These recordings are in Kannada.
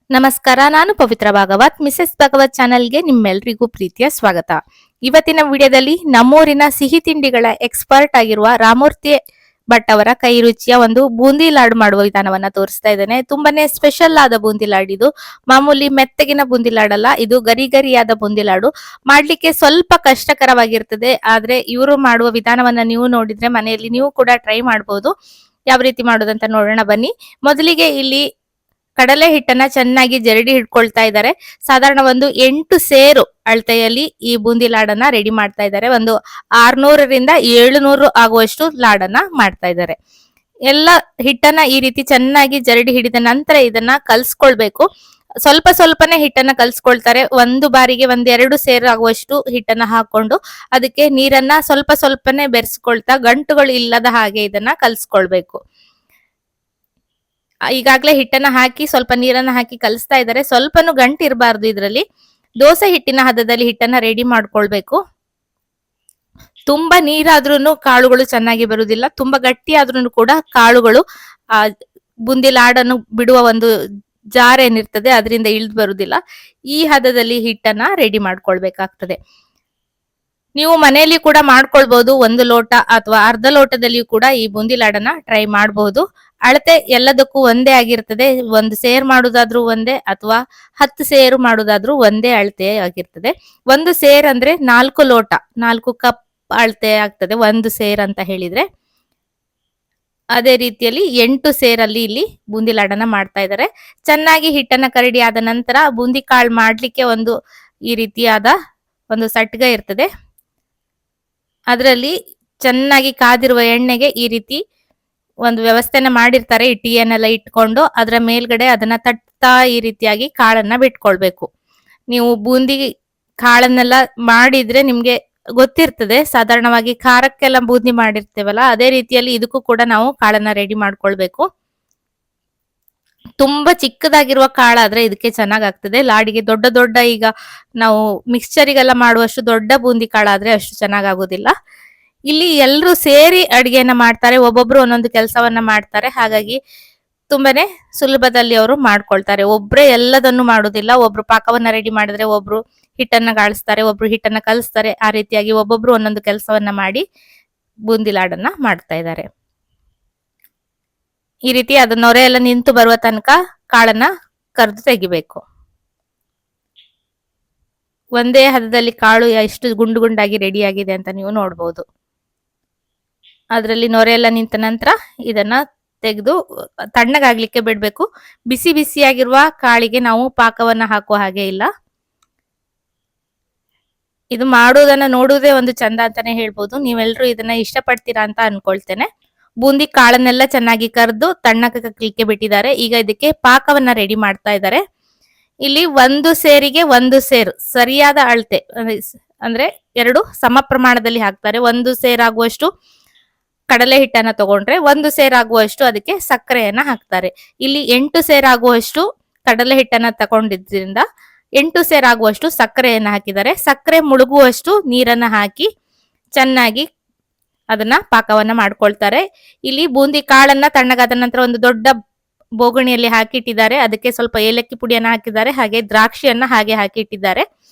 ನಮಸ್ಕಾರ. ನಾನು ಪವಿತ್ರ ಭಾಗವತ್. ಮಿಸೆಸ್ ಭಾಗವತ್ ಚಾನೆಲ್ಗೆ ನಿಮ್ಮೆಲ್ರಿಗೂ ಪ್ರೀತಿಯ ಸ್ವಾಗತ. ಇವತ್ತಿನ ವಿಡಿಯೋದಲ್ಲಿ ನಮ್ಮೂರಿನ ಸಿಹಿ ತಿಂಡಿಗಳ ಎಕ್ಸ್ಪರ್ಟ್ ಆಗಿರುವ ರಾಮೂರ್ತಿ ಭಟ್ ಅವರ ಕೈ ರುಚಿಯ ಒಂದು ಬೂಂದಿ ಲಾಡು ಮಾಡುವ ವಿಧಾನವನ್ನ ತೋರಿಸ್ತಾ ಇದ್ದೇನೆ. ತುಂಬಾನೇ ಸ್ಪೆಷಲ್ ಆದ ಬೂಂದಿ ಲಾಡು ಇದು. ಮಾಮೂಲಿ ಮೆತ್ತಗಿನ ಬೂಂದಿ ಲಾಡಲ್ಲ, ಇದು ಗರಿ ಗರಿಯಾದ ಬೂಂದಿ ಲಾಡು. ಮಾಡ್ಲಿಕ್ಕೆ ಸ್ವಲ್ಪ ಕಷ್ಟಕರವಾಗಿರ್ತದೆ. ಆದ್ರೆ ಇವರು ಮಾಡುವ ವಿಧಾನವನ್ನ ನೀವು ನೋಡಿದ್ರೆ ಮನೆಯಲ್ಲಿ ನೀವು ಕೂಡ ಟ್ರೈ ಮಾಡಬಹುದು. ಯಾವ ರೀತಿ ಮಾಡೋದಂತ ನೋಡೋಣ ಬನ್ನಿ. ಮೊದಲಿಗೆ ಇಲ್ಲಿ ಕಡಲೆ ಹಿಟ್ಟನ್ನ ಚೆನ್ನಾಗಿ ಜರಡಿ ಹಿಡ್ಕೊಳ್ತಾ ಇದ್ದಾರೆ. ಸಾಧಾರಣ ಒಂದು 8 ಸೇರು ಅಳತೆಯಲ್ಲಿ ಈ ಬೂಂದಿ ಲಾಡನ್ನ ರೆಡಿ ಮಾಡ್ತಾ ಇದ್ದಾರೆ. ಒಂದು 600ರಿಂದ 700 ಆಗುವಷ್ಟು ಲಾಡನ್ನ ಮಾಡ್ತಾ ಇದ್ದಾರೆ. ಎಲ್ಲ ಹಿಟ್ಟನ್ನ ಈ ರೀತಿ ಚೆನ್ನಾಗಿ ಜರಡಿ ಹಿಡಿದ ನಂತರ ಇದನ್ನ ಕಲ್ಸ್ಕೊಳ್ಬೇಕು. ಸ್ವಲ್ಪ ಸ್ವಲ್ಪನೇ ಹಿಟ್ಟನ್ನ ಕಲ್ಸ್ಕೊಳ್ತಾರೆ. ಒಂದು ಬಾರಿಗೆ 1-2 ಸೇರು ಆಗುವಷ್ಟು ಹಿಟ್ಟನ್ನ ಹಾಕೊಂಡು ಅದಕ್ಕೆ ನೀರನ್ನ ಸ್ವಲ್ಪ ಸ್ವಲ್ಪನೇ ಬೆರೆಸ್ಕೊಳ್ತಾ ಗಂಟುಗಳು ಇಲ್ಲದ ಹಾಗೆ ಇದನ್ನ ಕಲ್ಸ್ಕೊಳ್ಬೇಕು. ಈಗಾಗಲೇ ಹಿಟ್ಟನ್ನ ಹಾಕಿ ಸ್ವಲ್ಪ ನೀರನ್ನ ಹಾಕಿ ಕಲಿಸ್ತಾ ಇದ್ದಾರೆ. ಸ್ವಲ್ಪನೂ ಗಂಟು ಇರಬಾರ್ದು ಇದರಲ್ಲಿ. ದೋಸೆ ಹಿಟ್ಟಿನ ಹದದಲ್ಲಿ ಹಿಟ್ಟನ್ನ ರೆಡಿ ಮಾಡ್ಕೊಳ್ಬೇಕು. ತುಂಬಾ ನೀರಾದ್ರೂ ಕಾಳುಗಳು ಚೆನ್ನಾಗಿ ಬರುವುದಿಲ್ಲ, ತುಂಬಾ ಗಟ್ಟಿ ಆದ್ರೂ ಕೂಡ ಕಾಳುಗಳು ಆ ಬುಂದಿ ಲಾಡನ್ನು ಬಿಡುವ ಒಂದು ಜಾರ್ ಏನಿರ್ತದೆ ಅದರಿಂದ ಇಳಿದು ಬರುವುದಿಲ್ಲ. ಈ ಹದದಲ್ಲಿ ಹಿಟ್ಟನ್ನ ರೆಡಿ ಮಾಡ್ಕೊಳ್ಬೇಕಾಗ್ತದೆ. ನೀವು ಮನೆಯಲ್ಲಿ ಕೂಡ ಮಾಡ್ಕೊಳ್ಬಹುದು. 1 ಲೋಟ ಅಥವಾ ಅರ್ಧ ಲೋಟದಲ್ಲಿಯೂ ಕೂಡ ಈ ಬೂಂದಿ ಲಾಡನ್ನ ಟ್ರೈ ಮಾಡಬಹುದು. ಅಳತೆ ಎಲ್ಲದಕ್ಕೂ ಒಂದೇ ಆಗಿರ್ತದೆ. 1 ಸೇರ್ ಮಾಡುದಾದ್ರೂ ಒಂದೇ ಅಥವಾ 10 ಸೇರು ಮಾಡುದಾದ್ರೂ ಒಂದೇ ಅಳತೆ ಆಗಿರ್ತದೆ. 1 ಸೇರ್ ಅಂದ್ರೆ 4 ಲೋಟ, 4 ಕಪ್ ಅಳತೆ ಆಗ್ತದೆ 1 ಸೇರ್ ಅಂತ ಹೇಳಿದ್ರೆ. ಅದೇ ರೀತಿಯಲ್ಲಿ 8 ಸೇರಲ್ಲಿ ಇಲ್ಲಿ ಬೂಂದಿ ಲಾಡನ್ನ ಮಾಡ್ತಾ ಇದ್ದಾರೆ. ಚೆನ್ನಾಗಿ ಹಿಟ್ಟನ್ನ ಕರಡಿ ಆದ ನಂತರ ಬೂಂದಿ ಕಾಳು ಮಾಡ್ಲಿಕ್ಕೆ ಒಂದು ಈ ರೀತಿಯಾದ ಒಂದು ಸಟ್ಗ ಇರ್ತದೆ. ಅದರಲ್ಲಿ ಚೆನ್ನಾಗಿ ಕಾದಿರುವ ಎಣ್ಣೆಗೆ ಈ ರೀತಿ ಒಂದು ವ್ಯವಸ್ಥೆನ ಮಾಡಿರ್ತಾರೆ. ಇಟ್ಟಿಗೆನೆಲ್ಲ ಇಟ್ಕೊಂಡು ಅದರ ಮೇಲ್ಗಡೆ ಅದನ್ನ ತಟ್ತಾ ಈ ರೀತಿಯಾಗಿ ಕಾಳನ್ನ ಬಿಟ್ಕೊಳ್ಬೇಕು. ನೀವು ಬೂಂದಿ ಕಾಳನ್ನೆಲ್ಲ ಮಾಡಿದ್ರೆ ನಿಮ್ಗೆ ಗೊತ್ತಿರ್ತದೆ. ಸಾಧಾರಣವಾಗಿ ಖಾರಕ್ಕೆಲ್ಲ ಬೂಂದಿ ಮಾಡಿರ್ತೇವಲ್ಲ, ಅದೇ ರೀತಿಯಲ್ಲಿ ಇದಕ್ಕೂ ಕೂಡ ನಾವು ಕಾಳನ್ನ ರೆಡಿ ಮಾಡ್ಕೊಳ್ಬೇಕು. ತುಂಬಾ ಚಿಕ್ಕದಾಗಿರುವ ಕಾಳಾದ್ರೆ ಇದಕ್ಕೆ ಚೆನ್ನಾಗಾಗ್ತದೆ. ಲಾಡಿಗೆ ದೊಡ್ಡ ದೊಡ್ಡ ಈಗ ನಾವು ಮಿಕ್ಸ್ಚರಿಗೆಲ್ಲ ಮಾಡುವಷ್ಟು ದೊಡ್ಡ ಬೂಂದಿ ಕಾಳಾದ್ರೆ ಅಷ್ಟು ಚೆನ್ನಾಗಾಗೋದಿಲ್ಲ. ಇಲ್ಲಿ ಎಲ್ರು ಸೇರಿ ಅಡಿಗೆಯನ್ನ ಮಾಡ್ತಾರೆ. ಒಬ್ಬೊಬ್ರು ಒಂದೊಂದು ಕೆಲಸವನ್ನ ಮಾಡ್ತಾರೆ. ಹಾಗಾಗಿ ತುಂಬಾನೇ ಸುಲಭದಲ್ಲಿ ಅವರು ಮಾಡ್ಕೊಳ್ತಾರೆ. ಒಬ್ರೇ ಎಲ್ಲದನ್ನು ಮಾಡುದಿಲ್ಲ. ಒಬ್ರು ಪಾಕವನ್ನ ರೆಡಿ ಮಾಡಿದ್ರೆ ಒಬ್ರು ಹಿಟ್ಟನ್ನ ಗಾಳಿಸ್ತಾರೆ, ಒಬ್ರು ಹಿಟ್ಟನ್ನ ಕಲಿಸ್ತಾರೆ. ಆ ರೀತಿಯಾಗಿ ಒಬ್ಬೊಬ್ರು ಒಂದೊಂದು ಕೆಲಸವನ್ನ ಮಾಡಿ ಬೂಂದಿ ಲಾಡನ್ನ ಮಾಡ್ತಾ ಇದ್ದಾರೆ. ಈ ರೀತಿ ಅದು ನೊರೆ ಎಲ್ಲ ನಿಂತು ಬರುವ ತನಕ ಕಾಳನ್ನ ಕರೆದು ತೆಗಿಬೇಕು. ಒಂದೇ ಹದದಲ್ಲಿ ಕಾಳು ಎಷ್ಟು ಗುಂಡು ಗುಂಡಾಗಿ ರೆಡಿ ಆಗಿದೆ ಅಂತ ನೀವು ನೋಡ್ಬೋದು. ಅದರಲ್ಲಿ ನೊರೆ ಎಲ್ಲ ನಿಂತ ನಂತರ ಇದನ್ನ ತೆಗೆದು ತಣ್ಣಗಾಗ್ಲಿಕ್ಕೆ ಬಿಡ್ಬೇಕು. ಬಿಸಿ ಬಿಸಿಯಾಗಿರುವ ಕಾಳಿಗೆ ನಾವು ಪಾಕವನ್ನ ಹಾಕುವ ಹಾಗೆ ಇಲ್ಲ. ಇದು ಮಾಡುವುದನ್ನ ನೋಡುವುದೇ ಒಂದು ಚಂದ ಅಂತಾನೆ ಹೇಳ್ಬೋದು. ನೀವೆಲ್ಲರೂ ಇದನ್ನ ಇಷ್ಟಪಡ್ತೀರಾ ಅಂತ ಅನ್ಕೊಳ್ತೇನೆ. ಬೂಂದಿ ಕಾಳನ್ನೆಲ್ಲ ಚೆನ್ನಾಗಿ ಕರೆದು ತಣ್ಣಗಾಗ್ಲಿಕ್ಕೆ ಬಿಟ್ಟಿದ್ದಾರೆ. ಈಗ ಇದಕ್ಕೆ ಪಾಕವನ್ನ ರೆಡಿ ಮಾಡ್ತಾ ಇದ್ದಾರೆ. ಇಲ್ಲಿ 1 ಸೇರಿಗೆ 1 ಸೇರು ಸರಿಯಾದ ಅಳತೆ ಅಂದ್ರೆ 2 ಸಮ ಪ್ರಮಾಣದಲ್ಲಿ ಹಾಕ್ತಾರೆ. 1 ಸೇರಾಗುವಷ್ಟು ಕಡಲೆ ಹಿಟ್ಟನ್ನ ತಗೊಂಡ್ರೆ 1 ಸೇರಾಗುವಷ್ಟು ಅದಕ್ಕೆ ಸಕ್ಕರೆಯನ್ನ ಹಾಕ್ತಾರೆ. ಇಲ್ಲಿ 8 ಸೇರಾಗುವಷ್ಟು ಕಡಲೆ ಹಿಟ್ಟನ್ನ ತಗೊಂಡಿದ್ರಿಂದ 8 ಸೇರಾಗುವಷ್ಟು ಸಕ್ಕರೆಯನ್ನ ಹಾಕಿದ್ದಾರೆ. ಸಕ್ಕರೆ ಮುಳುಗುವಷ್ಟು ನೀರನ್ನ ಹಾಕಿ ಚೆನ್ನಾಗಿ ಅದನ್ನ ಪಾಕವನ್ನ ಮಾಡ್ಕೊಳ್ತಾರೆ. ಇಲ್ಲಿ ಬೂಂದಿ ಕಾಳನ್ನ ತಣ್ಣಗಾದ ನಂತರ ಒಂದು ದೊಡ್ಡ ಬೋಗಣಿಯಲ್ಲಿ ಹಾಕಿಟ್ಟಿದ್ದಾರೆ. ಅದಕ್ಕೆ ಸ್ವಲ್ಪ ಏಲಕ್ಕಿ ಪುಡಿಯನ್ನ ಹಾಕಿದ್ದಾರೆ. ಹಾಗೆ ದ್ರಾಕ್ಷಿಯನ್ನ ಹಾಗೆ ಹಾಕಿ ಇಟ್ಟಿದ್ದಾರೆ.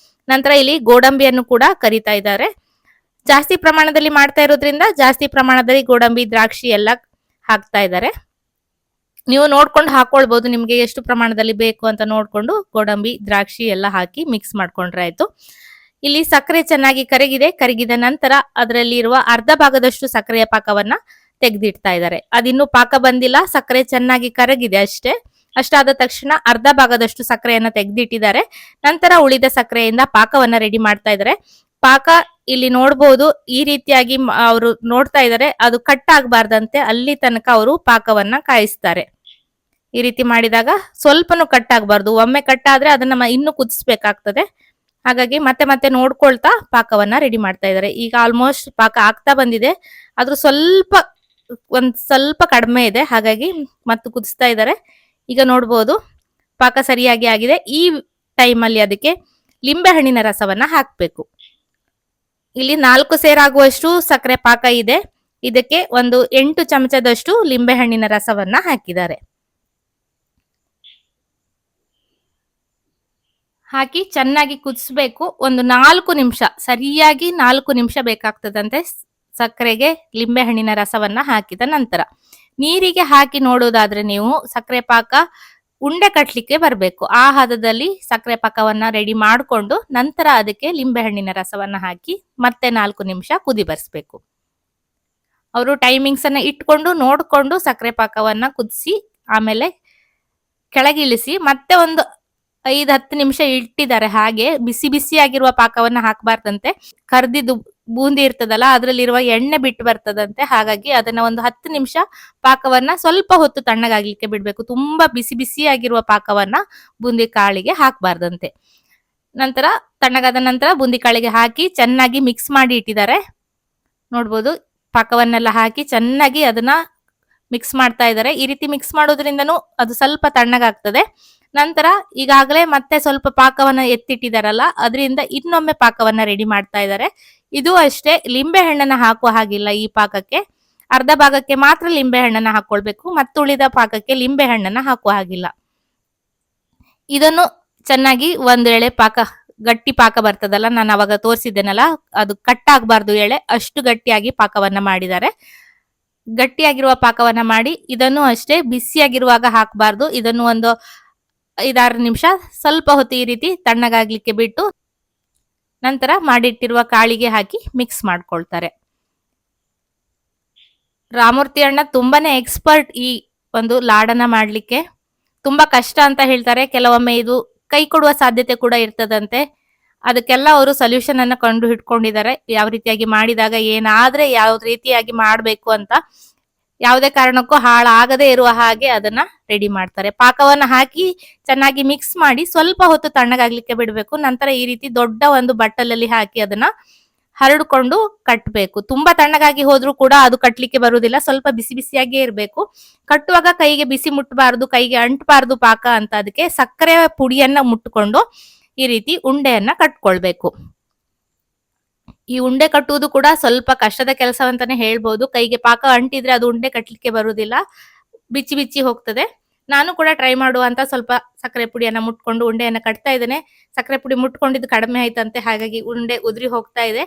ನಂತರ ಇಲ್ಲಿ ಗೋಡಂಬಿಯನ್ನು ಕೂಡ ಕರಿತಾ ಇದ್ದಾರೆ. ಜಾಸ್ತಿ ಪ್ರಮಾಣದಲ್ಲಿ ಮಾಡ್ತಾ ಇರೋದ್ರಿಂದ ಜಾಸ್ತಿ ಪ್ರಮಾಣದಲ್ಲಿ ಗೋಡಂಬಿ ದ್ರಾಕ್ಷಿ ಎಲ್ಲ ಹಾಕ್ತಾ ಇದ್ದಾರೆ. ನೀವು ನೋಡ್ಕೊಂಡು ಹಾಕೊಳ್ಬಹುದು. ನಿಮ್ಗೆ ಎಷ್ಟು ಪ್ರಮಾಣದಲ್ಲಿ ಬೇಕು ಅಂತ ನೋಡ್ಕೊಂಡು ಗೋಡಂಬಿ ದ್ರಾಕ್ಷಿ ಎಲ್ಲ ಹಾಕಿ ಮಿಕ್ಸ್ ಮಾಡ್ಕೊಂಡ್ರೆ ಆಯ್ತು. ಇಲ್ಲಿ ಸಕ್ಕರೆ ಚೆನ್ನಾಗಿ ಕರಗಿದೆ. ಕರಗಿದ ನಂತರ ಅದರಲ್ಲಿ ಇರುವ ಅರ್ಧ ಭಾಗದಷ್ಟು ಸಕ್ಕರೆಯ ಪಾಕವನ್ನ ತೆಗೆದಿಡ್ತಾ ಇದ್ದಾರೆ. ಅದಿನ್ನೂ ಪಾಕ ಬಂದಿಲ್ಲ, ಸಕ್ಕರೆ ಚೆನ್ನಾಗಿ ಕರಗಿದೆ ಅಷ್ಟೇ. ಅಷ್ಟಾದ ತಕ್ಷಣ ಅರ್ಧ ಭಾಗದಷ್ಟು ಸಕ್ಕರೆಯನ್ನ ತೆಗೆದಿಟ್ಟಿದ್ದಾರೆ. ನಂತರ ಉಳಿದ ಸಕ್ಕರೆಯಿಂದ ಪಾಕವನ್ನ ರೆಡಿ ಮಾಡ್ತಾ ಇದ್ದಾರೆ. ಪಾಕ ಇಲ್ಲಿ ನೋಡ್ಬೋದು. ಈ ರೀತಿಯಾಗಿ ಅವರು ನೋಡ್ತಾ ಇದ್ದಾರೆ. ಅದು ಕಟ್ ಆಗ್ಬಾರ್ದಂತೆ ಅಲ್ಲಿ ತನಕ ಅವರು ಪಾಕವನ್ನ ಕಾಯಿಸ್ತಾರೆ. ಈ ರೀತಿ ಮಾಡಿದಾಗ ಸ್ವಲ್ಪನೂ ಕಟ್ ಆಗ್ಬಾರ್ದು. ಒಮ್ಮೆ ಕಟ್ ಆದ್ರೆ ಅದನ್ನ ಇನ್ನು ಕುದಿಸ್ಬೇಕಾಗ್ತದೆ. ಹಾಗಾಗಿ ಮತ್ತೆ ಮತ್ತೆ ನೋಡ್ಕೊಳ್ತಾ ಪಾಕವನ್ನ ರೆಡಿ ಮಾಡ್ತಾ ಇದ್ದಾರೆ. ಈಗ ಆಲ್ಮೋಸ್ಟ್ ಪಾಕ ಆಗ್ತಾ ಬಂದಿದೆ. ಆದ್ರೂ ಒಂದ್ ಸ್ವಲ್ಪ ಕಡಿಮೆ ಇದೆ. ಹಾಗಾಗಿ ಮತ್ತೆ ಕುದಿಸ್ತಾ ಇದ್ದಾರೆ. ಈಗ ನೋಡ್ಬೋದು ಪಾಕ ಸರಿಯಾಗಿ ಆಗಿದೆ. ಈ ಟೈಮಲ್ಲಿ ಅದಕ್ಕೆ ಲಿಂಬೆ ಹಣ್ಣಿನ ರಸವನ್ನ ಹಾಕ್ಬೇಕು. ಇಲ್ಲಿ 4 ಸೇರಾಗುವಷ್ಟು ಸಕ್ಕರೆ ಪಾಕ ಇದೆ. ಇದಕ್ಕೆ ಒಂದು 8 ಚಮಚದಷ್ಟು ಲಿಂಬೆ ಹಣ್ಣಿನ ರಸವನ್ನ ಹಾಕಿದ್ದಾರೆ. ಹಾಕಿ ಚೆನ್ನಾಗಿ ಕುದಿಸ್ಬೇಕು. ಒಂದು 4 ನಿಮಿಷ, ಸರಿಯಾಗಿ 4 ನಿಮಿಷ ಬೇಕಾಗ್ತದಂತೆ ಸಕ್ಕರೆಗೆ ಲಿಂಬೆ ಹಣ್ಣಿನ ರಸವನ್ನ ಹಾಕಿದ ನಂತರ. ನೀರಿಗೆ ಹಾಕಿ ನೋಡೋದಾದ್ರೆ ನೀವು ಸಕ್ಕರೆ ಪಾಕ ಉಂಡೆ ಕಟ್ಲಿಕ್ಕೆ ಬರಬೇಕು. ಆ ಹದದಲ್ಲಿ ಸಕ್ಕರೆ ಪಾಕವನ್ನ ರೆಡಿ ಮಾಡಿಕೊಂಡು ನಂತರ ಅದಕ್ಕೆ ಲಿಂಬೆ ಹಣ್ಣಿನ ರಸವನ್ನ ಹಾಕಿ ಮತ್ತೆ 4 ನಿಮಿಷ ಕುದಿ ಬರ್ಸ್ಬೇಕು. ಅವರು ಟೈಮಿಂಗ್ಸ್ ಅನ್ನ ಇಟ್ಕೊಂಡು ನೋಡ್ಕೊಂಡು ಸಕ್ಕರೆ ಪಾಕವನ್ನ ಕುದಿಸಿ ಆಮೇಲೆ ಕೆಳಗಿಳಿಸಿ ಮತ್ತೆ ಒಂದು 5-10 ನಿಮಿಷ ಇಟ್ಟಿದ್ದಾರೆ. ಹಾಗೆ ಬಿಸಿ ಬಿಸಿಯಾಗಿರುವ ಪಾಕವನ್ನ ಹಾಕಬಾರ್ದಂತೆ. ಕರ್ದಿದ್ದು ಬೂಂದಿ ಇರ್ತದಲ್ಲ ಅದ್ರಲ್ಲಿರುವ ಎಣ್ಣೆ ಬಿಟ್ಟು ಬರ್ತದಂತೆ. ಹಾಗಾಗಿ ಅದನ್ನ ಒಂದು 10 ನಿಮಿಷ ಪಾಕವನ್ನ ಸ್ವಲ್ಪ ಹೊತ್ತು ತಣ್ಣಗಾಗ್ಲಿಕ್ಕೆ ಬಿಡ್ಬೇಕು. ತುಂಬಾ ಬಿಸಿ ಬಿಸಿಯಾಗಿರುವ ಪಾಕವನ್ನ ಬೂಂದಿ ಕಾಳಿಗೆ ಹಾಕಬಾರ್ದಂತೆ. ನಂತರ ತಣ್ಣಗಾದ ನಂತರ ಬೂಂದಿ ಕಾಳಿಗೆ ಹಾಕಿ ಚೆನ್ನಾಗಿ ಮಿಕ್ಸ್ ಮಾಡಿ ಇಟ್ಟಿದ್ದಾರೆ. ನೋಡ್ಬೋದು, ಪಾಕವನ್ನೆಲ್ಲ ಹಾಕಿ ಚೆನ್ನಾಗಿ ಅದನ್ನ ಮಿಕ್ಸ್ ಮಾಡ್ತಾ ಇದ್ದಾರೆ. ಈ ರೀತಿ ಮಿಕ್ಸ್ ಮಾಡೋದ್ರಿಂದನೂ ಅದು ಸ್ವಲ್ಪ ತಣ್ಣಗಾಗ್ತದೆ. ನಂತರ ಈಗಾಗಲೇ ಮತ್ತೆ ಸ್ವಲ್ಪ ಪಾಕವನ್ನ ಎತ್ತಿಟ್ಟಿದಾರಲ್ಲ ಅದರಿಂದ ಇನ್ನೊಮ್ಮೆ ಪಾಕವನ್ನ ರೆಡಿ ಮಾಡ್ತಾ ಇದ್ದಾರೆ. ಇದು ಅಷ್ಟೇ, ಲಿಂಬೆ ಹಣ್ಣನ್ನ ಹಾಕುವ ಹಾಗಿಲ್ಲ ಈ ಪಾಕಕ್ಕೆ. ಅರ್ಧ ಭಾಗಕ್ಕೆ ಮಾತ್ರ ಲಿಂಬೆ ಹಣ್ಣನ್ನ ಹಾಕೊಳ್ಬೇಕು, ಮತ್ತುಳಿದ ಪಾಕಕ್ಕೆ ಲಿಂಬೆ ಹಣ್ಣನ್ನ ಹಾಕುವ ಹಾಗಿಲ್ಲ. ಇದನ್ನು ಚೆನ್ನಾಗಿ ಒಂದ್ ಎಳೆ ಪಾಕ, ಗಟ್ಟಿ ಪಾಕ ಬರ್ತದಲ್ಲ, ನಾನು ಅವಾಗ ತೋರಿಸಿದ್ದೇನಲ್ಲ, ಅದು ಕಟ್ಟಾಗಬಾರ್ದು ಎಳೆ, ಅಷ್ಟು ಗಟ್ಟಿಯಾಗಿ ಪಾಕವನ್ನ ಮಾಡಿದ್ದಾರೆ. ಗಟ್ಟಿಯಾಗಿರುವ ಪಾಕವನ್ನ ಮಾಡಿ ಇದನ್ನು ಅಷ್ಟೇ ಬಿಸಿಯಾಗಿರುವಾಗ ಹಾಕಬಾರ್ದು. ಇದನ್ನು ಒಂದು 5-6 ನಿಮಿಷ ಸ್ವಲ್ಪ ಹೊತ್ತು ಈ ರೀತಿ ತಣ್ಣಗಾಗ್ಲಿಕ್ಕೆ ಬಿಟ್ಟು ನಂತರ ಮಾಡಿಟ್ಟಿರುವ ಕಾಳಿಗೆ ಹಾಕಿ ಮಿಕ್ಸ್ ಮಾಡ್ಕೊಳ್ತಾರೆ. ರಾಮೂರ್ತಿ ಅಣ್ಣ ತುಂಬಾನೇ ಎಕ್ಸ್ಪರ್ಟ್ ಈ ಒಂದು ಲಾಡನ್ನ ಮಾಡ್ಲಿಕ್ಕೆ. ತುಂಬಾ ಕಷ್ಟ ಅಂತ ಹೇಳ್ತಾರೆ. ಕೆಲವೊಮ್ಮೆ ಇದು ಕೈ ಕೊಡುವ ಸಾಧ್ಯತೆ ಕೂಡ ಇರ್ತದಂತೆ. ಅದಕ್ಕೆಲ್ಲ ಅವರು ಸೊಲ್ಯೂಷನ್ ಅನ್ನ ಕಂಡು ಹಿಡ್ಕೊಂಡಿದ್ದಾರೆ. ಯಾವ ರೀತಿಯಾಗಿ ಮಾಡಿದಾಗ ಏನಾದ್ರೆ ಯಾವ ರೀತಿಯಾಗಿ ಮಾಡ್ಬೇಕು ಅಂತ, ಯಾವುದೇ ಕಾರಣಕ್ಕೂ ಹಾಳಾಗದೇ ಇರುವ ಹಾಗೆ ಅದನ್ನ ರೆಡಿ ಮಾಡ್ತಾರೆ. ಪಾಕವನ್ನ ಹಾಕಿ ಚೆನ್ನಾಗಿ ಮಿಕ್ಸ್ ಮಾಡಿ ಸ್ವಲ್ಪ ಹೊತ್ತು ತಣ್ಣಗಾಗ್ಲಿಕ್ಕೆ ಬಿಡಬೇಕು. ನಂತರ ಈ ರೀತಿ ದೊಡ್ಡ ಒಂದು ಬಟ್ಟಲಲ್ಲಿ ಹಾಕಿ ಅದನ್ನ ಹರಡ್ಕೊಂಡು ಕಟ್ಟಬೇಕು. ತುಂಬಾ ತಣ್ಣಗಾಗಿ ಹೋದ್ರೂ ಕೂಡ ಅದು ಕಟ್ಲಿಕ್ಕೆ ಬರುವುದಿಲ್ಲ. ಸ್ವಲ್ಪ ಬಿಸಿ ಬಿಸಿಯಾಗಿಯೇ ಇರಬೇಕು. ಕಟ್ಟುವಾಗ ಕೈಗೆ ಬಿಸಿ ಮುಟ್ಟಬಾರದು, ಕೈಗೆ ಅಂಟಬಾರದು ಪಾಕ ಅಂತ. ಅದಕ್ಕೆ ಸಕ್ಕರೆ ಪುಡಿಯನ್ನ ಮುಟ್ಟುಕೊಂಡು ಈ ರೀತಿ ಉಂಡೆಯನ್ನ ಕಟ್ಕೊಳ್ಬೇಕು. ಈ ಉಂಡೆ ಕಟ್ಟುವುದು ಕೂಡ ಸ್ವಲ್ಪ ಕಷ್ಟದ ಕೆಲಸವಂತಾನೆ ಹೇಳ್ಬೋದು. ಕೈಗೆ ಪಾಕ ಅಂಟಿದ್ರೆ ಅದು ಉಂಡೆ ಕಟ್ಲಿಕ್ಕೆ ಬರುವುದಿಲ್ಲ, ಬಿಚ್ಚಿ ಬಿಚ್ಚಿ ಹೋಗ್ತದೆ. ನಾನು ಕೂಡ ಟ್ರೈ ಮಾಡುವ ಅಂತ ಸ್ವಲ್ಪ ಸಕ್ಕರೆ ಪುಡಿಯನ್ನ ಮುಟ್ಕೊಂಡು ಉಂಡೆಯನ್ನ ಕಟ್ತಾ ಇದ್ದೇನೆ. ಸಕ್ಕರೆ ಪುಡಿ ಮುಟ್ಕೊಂಡಿದ್ದು ಕಡಿಮೆ ಆಯ್ತಂತೆ, ಹಾಗಾಗಿ ಉಂಡೆ ಉದುರಿ ಹೋಗ್ತಾ ಇದೆ.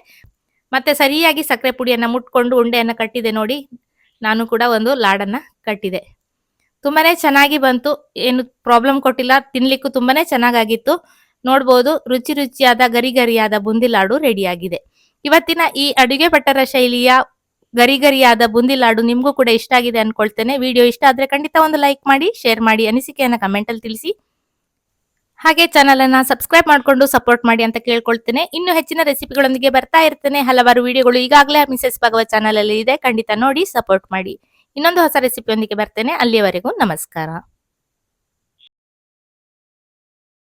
ಮತ್ತೆ ಸರಿಯಾಗಿ ಸಕ್ಕರೆ ಪುಡಿಯನ್ನ ಮುಟ್ಕೊಂಡು ಉಂಡೆಯನ್ನ ಕಟ್ಟಿದೆ ನೋಡಿ. ನಾನು ಕೂಡ ಒಂದು ಲಾಡನ್ನ ಕಟ್ಟಿದೆ. ತುಂಬಾನೇ ಚೆನ್ನಾಗಿ ಬಂತು, ಏನು ಪ್ರಾಬ್ಲಮ್ ಕೊಟ್ಟಿಲ್ಲ. ತಿನ್ಲಿಕ್ಕೂ ತುಂಬಾನೇ ಚೆನ್ನಾಗಾಗಿತ್ತು. ನೋಡ್ಬೋದು, ರುಚಿ ರುಚಿಯಾದ ಗರಿ ಗರಿಯಾದ ಬೂಂದಿ ಲಾಡು ರೆಡಿಯಾಗಿದೆ. ಇವತ್ತಿನ ಈ ಅಡುಗೆ ಭಟ್ಟರ ಶೈಲಿಯ ಗರಿ ಗರಿಯಾದ ಬೂಂದಿ ಲಾಡು ನಿಮ್ಗೂ ಕೂಡ ಇಷ್ಟ ಆಗಿದೆ ಅನ್ಕೊಳ್ತೇನೆ. ವಿಡಿಯೋ ಇಷ್ಟ ಆದ್ರೆ ಖಂಡಿತ ಒಂದು ಲೈಕ್ ಮಾಡಿ, ಶೇರ್ ಮಾಡಿ, ಅನಿಸಿಕೆಯನ್ನ ಕಮೆಂಟ್ ಅಲ್ಲಿ ತಿಳಿಸಿ. ಹಾಗೆ ಚಾನಲ್ ಅನ್ನ ಸಬ್ಸ್ಕ್ರೈಬ್ ಮಾಡ್ಕೊಂಡು ಸಪೋರ್ಟ್ ಮಾಡಿ ಅಂತ ಕೇಳ್ಕೊಳ್ತೇನೆ. ಇನ್ನು ಹೆಚ್ಚಿನ ರೆಸಿಪಿಗಳೊಂದಿಗೆ ಬರ್ತಾ ಇರ್ತೇನೆ. ಹಲವಾರು ವಿಡಿಯೋಗಳು ಈಗಾಗಲೇ ಮಿಸೆಸ್ ಭಗವತ್ ಚಾನಲ್ ಅಲ್ಲಿ ಇದೆ, ಖಂಡಿತ ನೋಡಿ ಸಪೋರ್ಟ್ ಮಾಡಿ. ಇನ್ನೊಂದು ಹೊಸ ರೆಸಿಪಿಯೊಂದಿಗೆ ಬರ್ತೇನೆ. ಅಲ್ಲಿಯವರೆಗೂ ನಮಸ್ಕಾರ.